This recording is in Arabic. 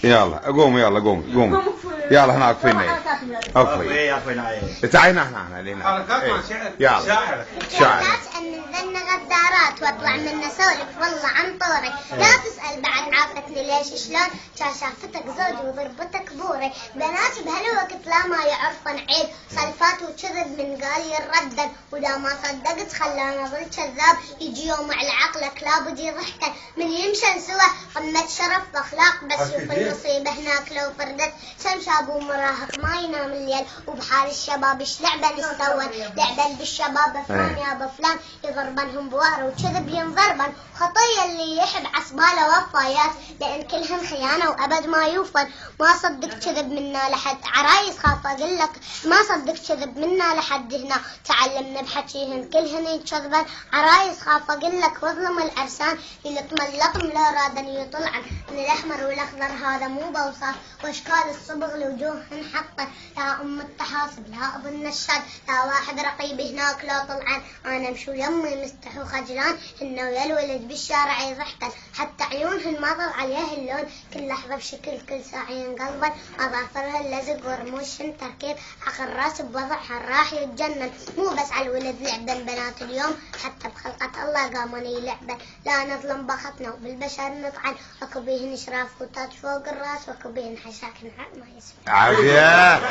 يلا قوم يلا قوم يلا هنا اقفينا اقفي تعينا هنا يلا شاعر ان ذن غدارات واطلع من سولف والله عن طوري لا تسأل بعد عافتني ليش شلون كان شافتك زوجي وضربتك بوري بناتي بهالوقت لا ما يعرفن عيب سلفات وكذب من قال يردد ولا ما صدقت خلانا ظل كذاب يجي يوم على عقلك لابد يضحك من يمشن سوا قمة شرف واخلاق بس شوف النصيبة هناك لو فردت سم شاب ومراهق ما ينام الليل وبحال الشباب ايش لعبة نستون لعبة بالشباب فلان يا ابو فلان يضربنهم بواره وكذب ينضربن خطية اللي يحب عصباله وفايات لان كلهن خيانة وابد ما يوفن ما صدق كذب منا لحد عرايس خاف اقول لك ما صدق كذب منا لحد هنا تعلمنا بحكيهن كلهن يكذبن عرايس خاف اقول لك واظلم العرسان اللي تملقم لا رادن يطلعن من الاحمر والاخضر هذا مو بوصاف واشكال الصبغ لوجوههن حقه لا ام التحاصب لا ابو النشاد لا واحد رقيب هناك لا طلعن انا مشو يمي مستح وخجلان هن ويا الولد بالشارع يضحكن حتى عيونهن ما ضل عليها اللون كل لحظه بشكل كل ساعه ينقلبن اظافرها اللزق ورموشهن تركيب حق الراس بوضعها راح يتجنن مو بس على الولد لعبن بنات اليوم حتى بخلقه الله قامن يلعبن لا نظلم بختنا وبالبشر نطعن اكو بيهن شراف وتات فوق الراس واكو بيهن حشاكن ما يسمع عافيه